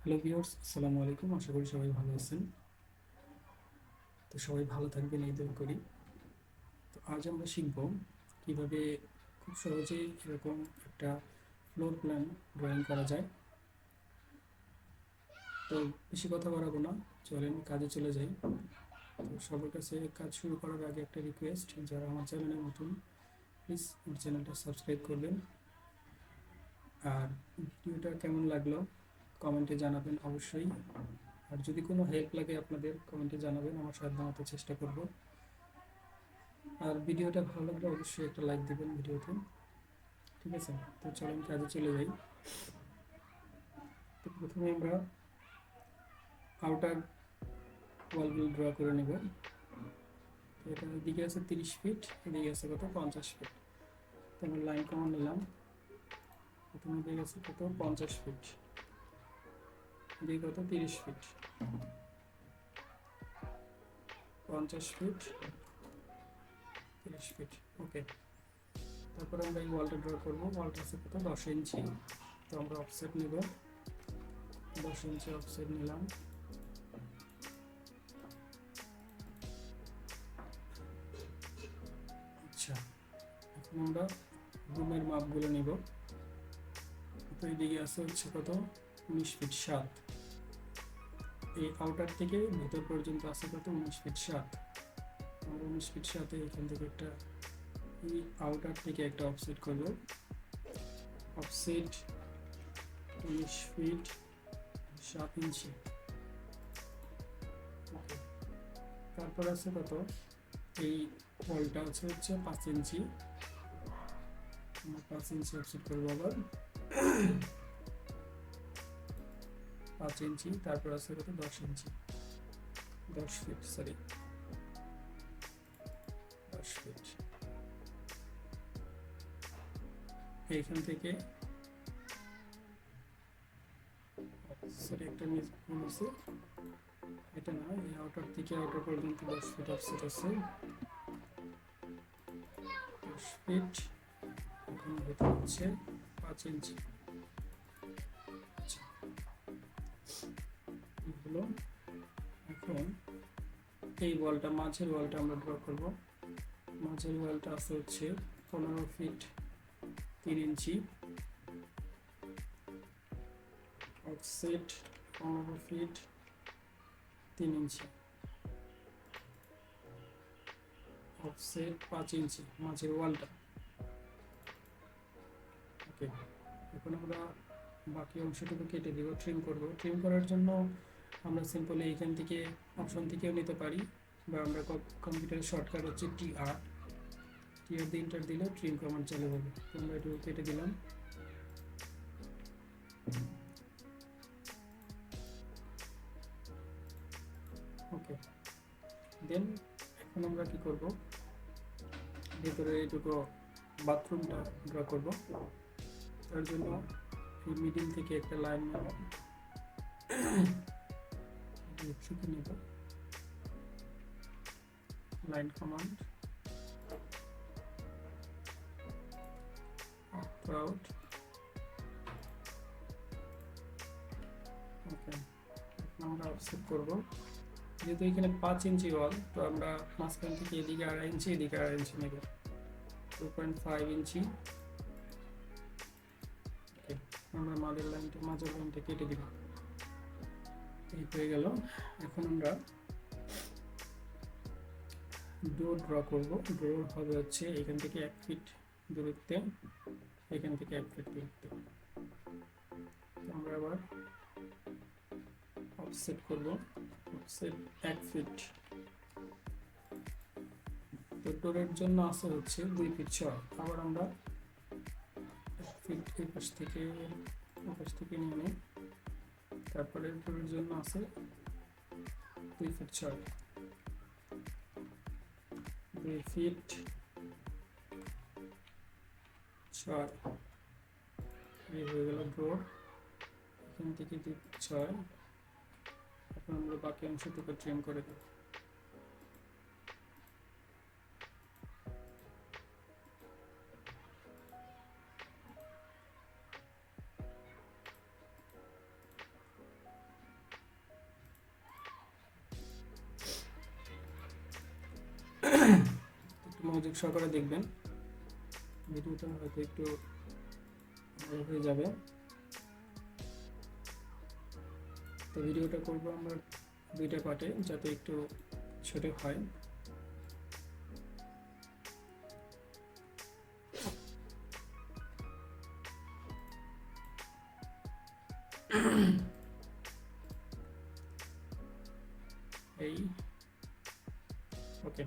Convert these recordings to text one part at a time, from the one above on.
Hello viewers, আসসালামু আলাইকুম। আশা করি সবাই ভালো আছেন। তো সবাই ভালো থাকবেন এই দোয়া করি। তো আজ আমরা শিখব কিভাবে খুব সহজেই এরকম একটা ফ্লোর প্ল্যান ড্রয়িং করা যায়। তো বেশি কথা বাড়াবো না, চলেন কাজে চলে যাই। তো সবার কাছে কাজ শুরু করার আগে একটা রিকোয়েস্ট, যারা আমার চ্যানেলে নতুন প্লিজ আমার চ্যানেলটা সাবস্ক্রাইব করবেন। আর ভিডিওটা কেমন লাগলো কমেন্টে জানাবেন অবশ্যই। আর যদি কোনো হেল্প লাগে আপনাদের কমেন্টে জানাবেন, আমার সাধ্যমতো চেষ্টা করব। আর ভিডিওটা ভালো লাগলে অবশ্যই একটা লাইক দিবেন ভিডিওতে, ঠিক আছে? তো চলেন কাজে চলে যাই। তো প্রথমে আমরা আউটার ওয়ালগুলো ড্র করে নেব। তো এটা এদিকে আছে 30 ফিট, এদিকে আছে কত 50 ফিট। তো আমরা লাইন কমান নিলাম। প্রথমে এদিকে আছে কত 50 ফিট, এদিকে কত 30 ফিট, 50 ফিট 30 ফিট। ওকে, তারপরে আমরা এই ওয়ালটা ড্র করবো। ওয়ালটা আছে কত 10 ইঞ্চি। তো আমরা অফসেট নেব, 10 ইঞ্চি অফসেট নিলাম। আচ্ছা, এখন আমরা রুমের মাপগুলো নিব। তো এইদিকে আছে হচ্ছে কত 19 ফিট 7। এই আউটার থেকে ভিতর পর্যন্ত আছে কত 19 ফিট 7। আমরা 19 ফিট 7 এখান থেকে একটা এই আউটার থেকে একটা অফসেট করব। অফসেট 19 ফিট 7 ইঞ্চি। ওকে, তারপর আছে কত এই ওয়ালটা আছে হচ্ছে 5 ইঞ্চি। আমরা 5 ইঞ্চি অফসেট করবো আবার 5 ইঞ্চি। তারপর আছে কত 10 ইঞ্চি, 10 ফিট, সরি 10 ফিট। এইখান থেকে সরি একটা মিস আছে, এটা না, এই আউটার থেকে আউটার পর্যন্ত 10 ফিট অফসেট আছে, 10 ফিট। এখন ভেতর হচ্ছে 5 ইঞ্চি। আচ্ছা, হলো। এখন এই ওয়ালটা, মাঝের ওয়ালটা আমরা ড্র করব। মাঝের ওয়ালটা আছে হচ্ছে 15 ফিট 3 ইঞ্চি। অফসেট 15 ফিট 3 ইঞ্চি। অফসেট 5 ইঞ্চি মাঝের ওয়ালটা। ওকে, এখন আমরা বাকি অংশটুকু কেটে দিব, ট্রিম করব। ট্রিম করার জন্য আমরা সিম্পলি এইখান থেকে অপশন থেকেও নিতে পারি, বা আমরা কম্পিউটারের শর্টকাট হচ্ছে টিআর দিয়ে এন্টার দিলে ট্রিম কমান্ড চালু হবে। তো আমরা একটু কেটে দিলাম। ওকে, দেন এখন আমরা কি করব, ভেতরে এইটুকু বাথরুমটা ড্র করব। তার জন্য এই মিডিল থেকে একটা লাইন নেব, নেব লাইন কমান্ড আউট। ওকে, আমরা অফসেট করব। যেহেতু এখানে 5 ইঞ্চি ওয়াল, তো আমরা মাঝখান থেকে এদিকে 2.5 ইঞ্চি, এদিকে 2.5 ইঞ্চি নেব, 2.5 ইঞ্চি। ওকে, আমরা মাঝের লাইনটা কেটে দিব। এই হয়ে গেল। এখন আমরা ডোর ড্র করব। ডোর হবে হচ্ছে এখান থেকে 1 ফিট দূরত্বে, এখান থেকে 1 ফিট দূরত্বে। আমরা আবার অফসেট করব, অফসেট 1 ফিট। তো ডোরের জন্য আছে হচ্ছে 2 ফিট 6। আবার আমরা 1 ফিট এই পাশ থেকে নিয়ে নিই। তারপরে ডোরের জন্য আছে 2 ফিট 6, 2 ফিট 6। এই হয়ে গেল ডোর। এখান থেকে 2 ফিট 6। এখন আমরা বাকি অংশটুকু ট্রিম করে দেব। সহকারে দেখবেন, ভিডিওটা হয়তো একটু বড় হয়ে যাবে। তো ভিডিওটা করব আমরা দুইটা পার্টে, যাতে একটু ছোট হয়। এই ওকে,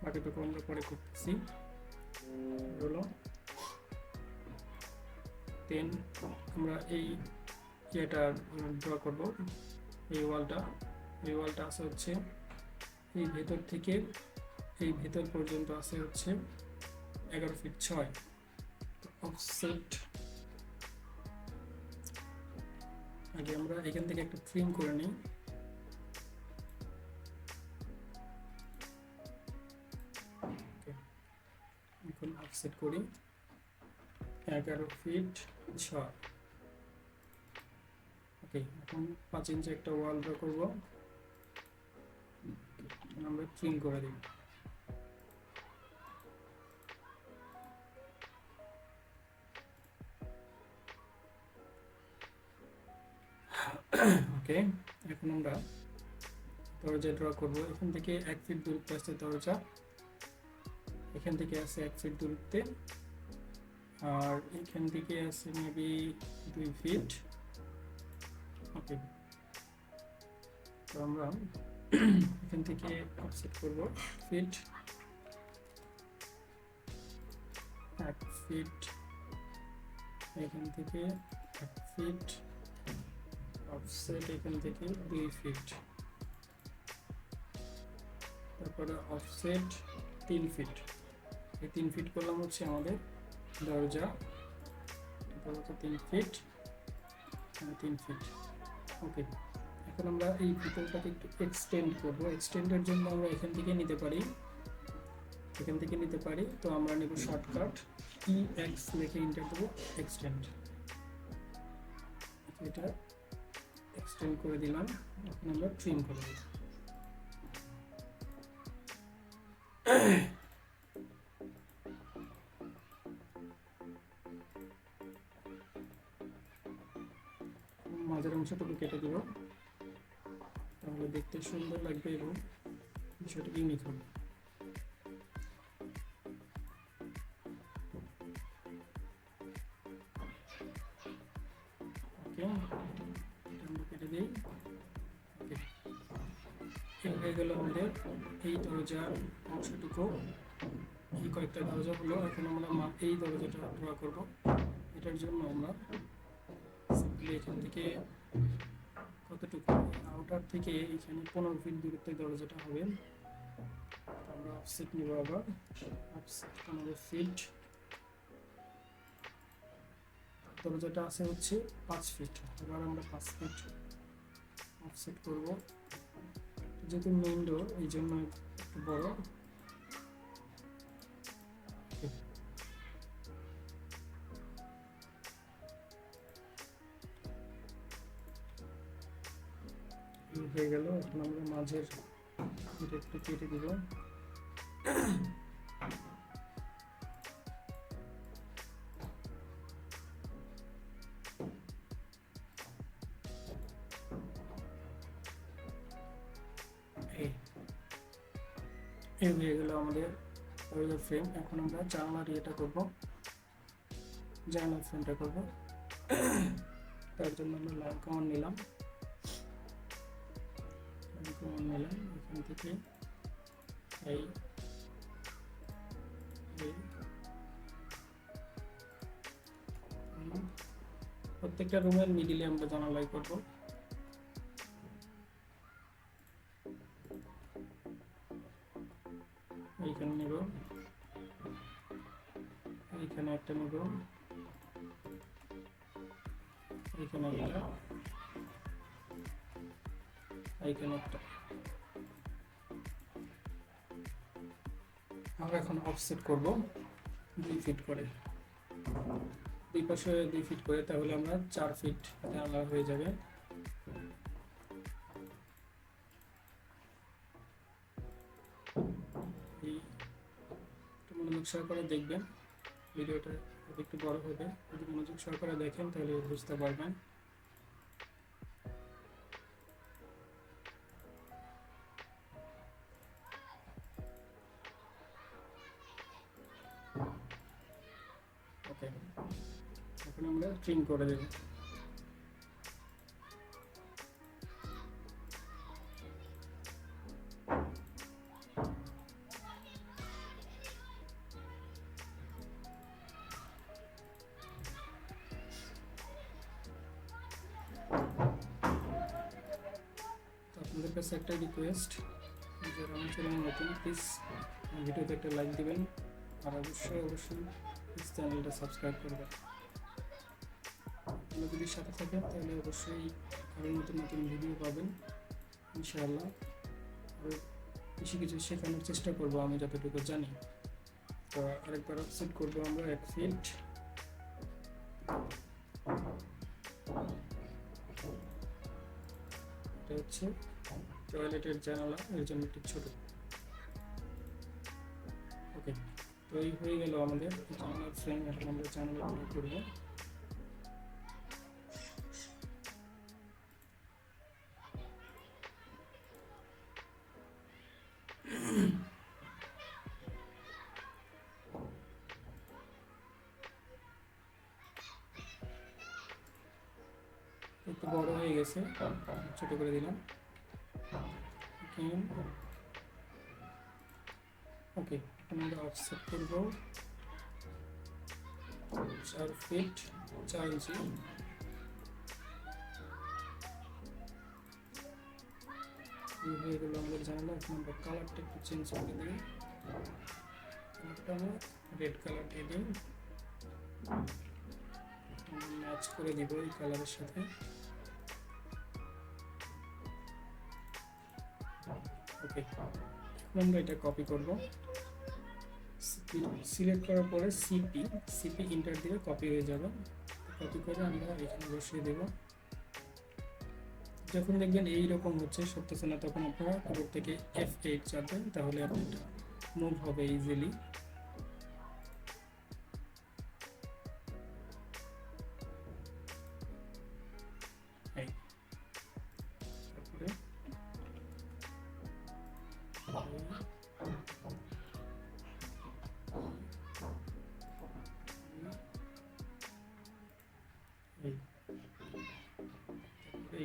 বাকিটুকু আমরা পরে করতেছি। হলো দেন আমরা এই ইয়েটা ড্র করব। এই ওয়ালটা আছে হচ্ছে এই ভেতর থেকে এই ভেতর পর্যন্ত আছে হচ্ছে 11 ফিট 6। অফসেট আগে আমরা এখান থেকে একটা ট্রিম করে নিই। এখন অফসেট করি 11 ফিট 6। ওকে, এখন 5 ইঞ্চি একটা ওয়াল ড্র করব, আমরা ট্রিম করে দিই। ওকে, এখন আমরা দরজা ড্র করব। এখান থেকে 1 ফিট দূরত্বে আছে দরজা, এখান থেকে আছে 1 ফিট দূরত্বে, আর এখান থেকে আছে মেবি 2 ফিট। ওকে, তো আমরা এখান থেকে অফসেট করব ফিট 1 ফিট, এখান থেকে 1 ফিট, অফসেট এখান থেকে 2 ফিট, তারপরে অফসেট 3 ফিট। এই 3 ফিট করলাম হচ্ছে আমাদের দরজা, 3 ফিট 3 ফিট। ওকে, এখন আমরা এই ভিতরটাকে একটু এক্সটেন্ড করব। এক্সটেন্ডের জন্য আমরা এখান থেকে নিতে পারি, তো আমরা নেব শর্টকাট EX লিখে এন্টার দেব, এক্সটেন্ড। এটা এক্সটেন্ড করে দিলাম। এখন আমরা ট্রিম করে দেব। মাঝের অংশটুকু কেটে দিব, তাহলে দেখতে সুন্দর লাগবে এবং বিষয়টা ইউনিক হবে। ওকে, আমরা কেটে দিই। ওকে, হয়ে গেল আমাদের এই দরজার অংশটুকু। এই কয়েকটা দরজা হলো, এখন আমরা এই দরজাটা ড্র করব। এটার জন্য আমরা সিম্পলি এখান থেকে কতটুকু আউটার থেকে এখানে 15 ফিট দূরত্বে দরজাটা হবে। আমরা অফসেট নিব, আবার অফসেট 15 ফিট। দরজাটা আছে হচ্ছে 5 ফিট, এবার আমরা 5 ফিট অফসেট করব। যেহেতু মেইন ডোর, এই জন্য একটু বড়। হয়ে গেল, এখন আমরা মাঝের এটা একটু কেটে দিব। এই হয়ে গেল আমাদের দরজার ফ্রেম। এখন আমরা জানলার ইয়েটা করবো, জানলার ফ্রেমটা করবো। তার জন্য আমরা লাইন কমান্ড নিলাম, এখান থেকে এই প্রত্যেকটা রুমের মিডিলে আমরা জানালাই করব। এইখানে নেব, এইখানে একটা নেব, এইখানে একটা, এইখানে একটা। আমরা এখন অফসেট করব 2 ফিট করে, দুই পাশে 2 ফিট করে, তাহলে আমরা 4 ফিট জানলা হয়ে যাবে। মনোযোগ সহকারে দেখবেন, ভিডিওটা একটু বড় হবে, যদি মনোযোগ সহকারে দেখেন তাহলে বুঝতে পারবেন। ওকে, এখন আমরা ট্রিম করে দেব। আপনাদের কাছে একটা রিকোয়েস্ট, যারা আমার চ্যানেলে নতুন প্লিজ ভিডিওতে একটা লাইক দিবেন, আর অবশ্যই প্লিজ চ্যানেলটা সাবস্ক্রাইব করবেন। আপনারা যদি সাথে থাকেন তাহলে অবশ্যই আরও নতুন নতুন ভিডিও পাবেন ইনশাআল্লাহ। আরও বেশি কিছু শেখানোর চেষ্টা করবো আমি যতটুকু জানি। তো আরেকবার অফসেট করবো আমরা 1 ফিট। এটা হচ্ছে টয়লেটের জানালা, এর জন্য একটু ছোট। ওকে, তো এই হয়ে গেল আমাদের জানালার ফ্রেম। এখন আমরা জানালা করবো। একটু বড় হয়ে গেছে, ছোট করে দিলাম। ওকে, আমরা অফসেট করব 4 ফিট 4 ইঞ্চি। হয়ে গেল আমাদের জানালা। এখন আমরা কালারটা একটু চেঞ্জ করে দিই, কালারটা আমরা রেড কালার দিয়ে দিই, ম্যাচ করে দিব এই কালারের সাথে। ওকে, আমরা এটা কপি করব। সিলেক্ট করার পরে সিপি ইন্টার দিলে কপি হয়ে যাবে। কপি করে আমরা এখানে বসিয়ে দেব। যখন দেখবেন এইরকম হচ্ছে সরতেছে না, তখন আপনারা কিবোর্ড থেকে F8 চাপবেন, তাহলে আপনার মুভ হবে ইজিলি। তারপরে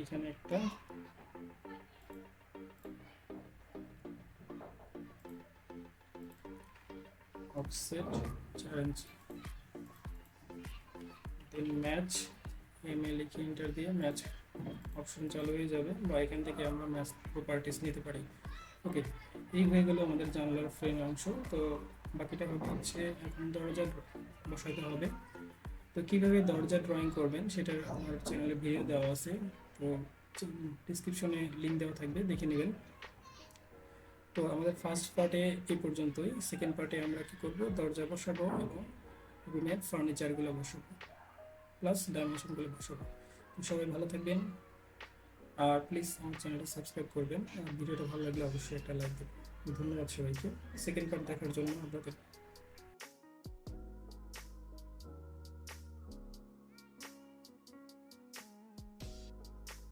এইখানে একটা অফসেট 4 ইঞ্চি, দেন ম্যাচ লিখে এন্টার দিয়ে ম্যাচ অপশন চালু হয়ে যাবে, বা এখান থেকে আমরা ম্যাচ প্রপার্টিস নিতে পারি। ওকে, এই হয়ে গেল আমাদের জানলার ফ্রেম অংশ। তো বাকিটা হচ্ছে এখন দরজা বসাতে হবে। তো কীভাবে দরজা ড্রয়িং করবেন সেটা আমার চ্যানেলে ভিডিও দেওয়া আছে, তো ডিসক্রিপশনে লিঙ্ক দেওয়া থাকবে, দেখে নেবেন। তো আমাদের ফার্স্ট পার্টে এই পর্যন্তই। সেকেন্ড পার্টে আমরা কি করব, দরজা বসাবো এবং রুমের ফার্নিচারগুলো বসাবো, প্লাস ডাইমেনশনগুলো বসাবো। সবাই ভালো থাকবেন, আর প্লিজ আমার চ্যানেলটা সাবস্ক্রাইব করবেন। ভিডিওটা ভালো লাগলে অবশ্যই একটা লাইক দেবেন। ধন্যবাদ সবাইকে সেকেন্ড পার্ট দেখার জন্য আপনাদের।